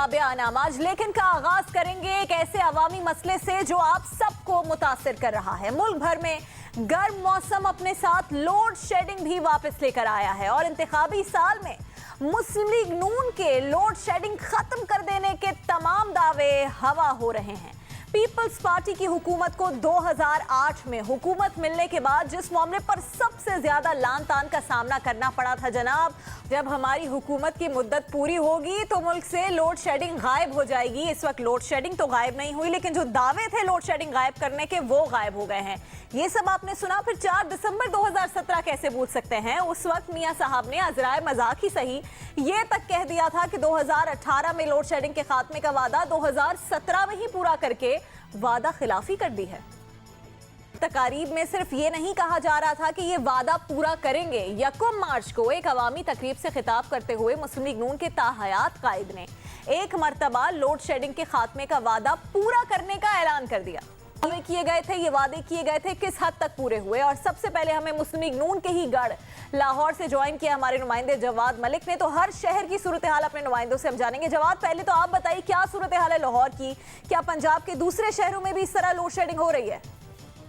बयान आज लेकिन का आगाज करेंगे एक ऐसे अवामी मसले से जो आप सबको मुतासिर कर रहा है। मुल्क भर में गर्म मौसम अपने साथ लोड शेडिंग भी वापस लेकर आया है और इंतखाबी साल में मुस्लिम लीग नून के लोड शेडिंग खत्म कर देने के तमाम दावे हवा हो रहे हैं। पीपल्स पार्टी की हुकूमत को 2008 में हुकूमत मिलने के बाद जिस मामले पर सबसे ज्यादा लान तान का सामना करना पड़ा था जनाब, जब हमारी हुकूमत की मुद्दत पूरी होगी तो मुल्क से लोड शेडिंग गायब हो जाएगी। इस वक्त लोड शेडिंग तो गायब नहीं हुई, लेकिन जो दावे थे लोड शेडिंग गायब करने के वो गायब हो गए हैं। ये सब आपने सुना, फिर 4 दिसंबर 2017 कैसे भूल सकते हैं। उस वक्त मियां साहब ने अजराए मजाक ही सही ये तक कह दिया था कि 2018 में लोड शेडिंग के खात्मे का वादा 2017 में ही पूरा करके वादा खिलाफी कर दी है। तकारीब में सिर्फ ये नहीं कहा जा रहा था कि ये वादा पूरा करेंगे। 1 मार्च को एक अवामी तकरीब से खिताब करते हुए मुस्लिम लीग नून के ताहयात कायद ने एक मरतबा लोड शेडिंग के खात्मे का वादा पूरा करने का ऐलान कर दिया। वादे किए गए थे, ये वादे किए गए थे, किस हद तक पूरे हुए। और सबसे पहले हमें मुस्लिम लीग नून के ही गढ़ लाहौर से ज्वाइन किया हमारे नुमाइंदे जवाद मलिक ने। तो हर शहर की सूरत हाल अपने नुमाइंदों से हम जानेंगे। जवाद, पहले तो आप बताइए क्या सूरत हाल है लाहौर की, क्या पंजाब के दूसरे शहरों में भी इस तरह लोड शेडिंग हो रही है?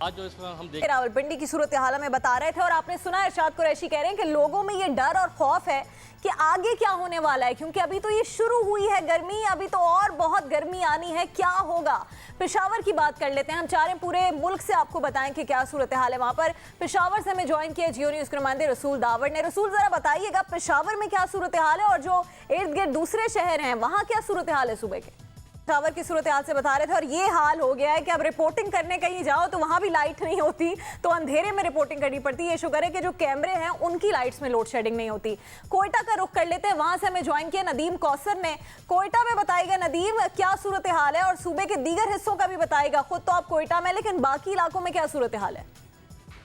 आज जो इसमें हम रावलपिंडी की सूरत हाल में बता रहे थे और आपने सुना इरशाद कुरैशी कह रहे हैं कि लोगों में ये डर और खौफ है कि आगे क्या होने वाला है, क्योंकि अभी तो ये शुरू हुई है गर्मी, अभी तो और बहुत गर्मी आनी है। क्या होगा? पेशावर की बात कर लेते हैं। हम चाह रहे हैं पूरे मुल्क से आपको बताएं कि क्या सूरत हाल है वहां पर। पेशावर से हमें ज्वाइन किया जियो न्यूज़ के नुमाइंदे रसूल दावड़ ने। रसूल, जरा बताइएगा पेशावर में क्या सूरत हाल है और जो इर्द गिर्द दूसरे शहर हैं वहां क्या सूरत हाल है सुबह के? पेशावर की सूरत हाल से बता रहे थे और ये हाल हो गया है कि अब रिपोर्टिंग करने कहीं जाओ तो वहां भी लाइट नहीं होती, तो अंधेरे में रिपोर्टिंग करनी पड़ती है। ये शुक्र है कि जो कैमरे हैं उनकी लाइट्स में लोड शेडिंग नहीं होती। कोयटा का रुख कर लेते हैं, वहां से हमें ज्वाइन किया नदीम कौसर ने। कोयटा में बताइएगा नदीम क्या सूरत हाल है और सूबे के दीगर हिस्सों का भी बताइएगा। खुद तो आप कोयटा में, लेकिन बाकी इलाकों में क्या सूरत हाल है?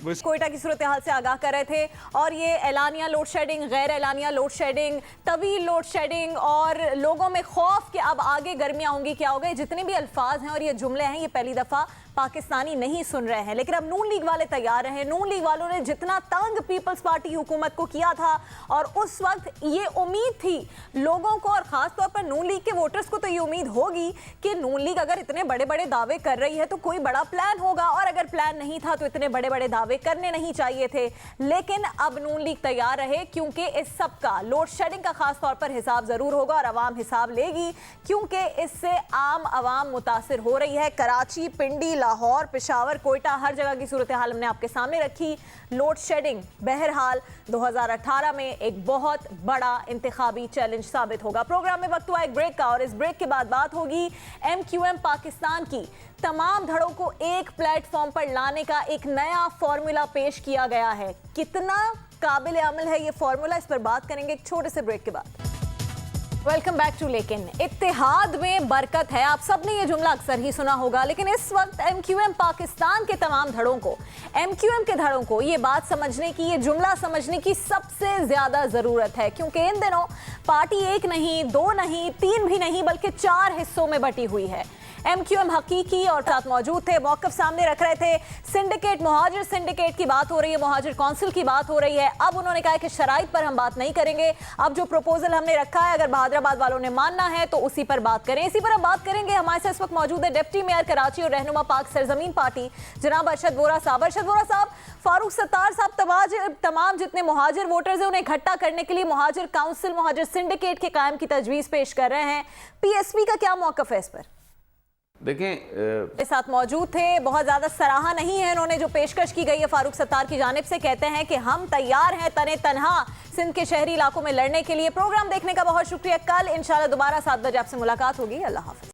कोयटा की सूरत हाल से आगाह कर रहे थे और ये एलानिया लोड शेडिंग, गैर एलानिया लोड शेडिंग, तवील लोड शेडिंग और लोगों में खौफ कि अब आगे गर्मियां होंगी, क्या होगा। जितने भी अल्फाज हैं और ये जुमले हैं ये पहली दफा पाकिस्तानी नहीं सुन रहे हैं, लेकिन अब नून लीग वाले तैयार हैं। नून लीग वालों ने जितना तंग पीपल्स पार्टी हुकूमत को किया था और उस वक्त ये उम्मीद थी लोगों को और खास तौर पर नून लीग के वोटर्स को, तो ये उम्मीद होगी कि नून लीग अगर इतने बड़े बड़े दावे कर रही है तो कोई बड़ा प्लान होगा, और अगर प्लान नहीं था तो इतने बड़े बड़े दावे करने नहीं चाहिए थे। लेकिन अब नून लीग तैयार रहे, क्योंकि इस सब का लोड शेडिंग का खास तौर पर हिसाब जरूर होगा और अवाम हिसाब लेगी, क्योंकि इससे आम अवाम मुतासिर हो रही है। कराची, पिंडी, लाहौर, पेशावर, कोयटा, हर जगह की सूरत हाल हमने आपके सामने रखी। लोड शेडिंग बहरहाल 2018 में एक बहुत बड़ा इंतखाबी चैलेंज साबित होगा। प्रोग्राम में वक्त हुआ एक ब्रेक का और इस ब्रेक के बाद बात होगी MQM पाकिस्तान की तमाम धड़ों को एक प्लेटफॉर्म पर लाने का एक नया फॉर्मूला पेश किया गया है। कितना काबिल अमल है ये फॉर्मूला, इस पर बात करेंगे एक छोटे से ब्रेक के बाद। वेलकम बैक टू लेकिन इत्तेहाद में बरकत है। आप सब ने ये जुमला अक्सर ही सुना होगा, लेकिन इस वक्त MQM पाकिस्तान के तमाम धड़ों को, MQM के धड़ों को ये बात समझने की, ये जुमला समझने की सबसे ज्यादा जरूरत है, क्योंकि इन दिनों पार्टी एक नहीं, 2 नहीं, 3 भी नहीं, बल्कि 4 हिस्सों में बटी हुई है। MQM हकीकी और साथ मौजूद थे, मौक़िफ़ सामने रख रहे थे। सिंडिकेट, मुहाजिर सिंडिकेट की बात हो रही है, मुहाजिर काउंसिल की बात हो रही है। अब उन्होंने कहा कि शराइत पर हम बात नहीं करेंगे, अब जो प्रपोजल हमने रखा है अगर बहादुराबाद वालों ने मानना है तो उसी पर बात करें। इसी पर हम बात करेंगे। हमारे साथ इस वक्त मौजूद है डिप्टी मेयर कराची और रहनुमा पाक सरजमीन पार्टी जनाब अरशद वोरा साहब। अरशद वोरा साहब, फारूक सत्तार साहब तमाम जितने मुहाजिर वोटर्स हैं उन्हें इकट्ठा करने के लिए मुहाजिर काउंसिल, मुहाजिर सिंडिकेट के कायम की तजवीज़ पेश कर रहे हैं। PSP का क्या मौक़िफ़ है इस पर? देखें, इस साथ मौजूद थे, बहुत ज्यादा सराहा नहीं है इन्होंने जो पेशकश की गई है फारूक सत्तार की जानिब से। कहते हैं कि हम तैयार हैं तने तनहा सिंध के शहरी इलाकों में लड़ने के लिए। प्रोग्राम देखने का बहुत शुक्रिया। कल इंशाल्लाह दोबारा 7 बजे आपसे मुलाकात होगी। अल्लाह हाफ़िज़।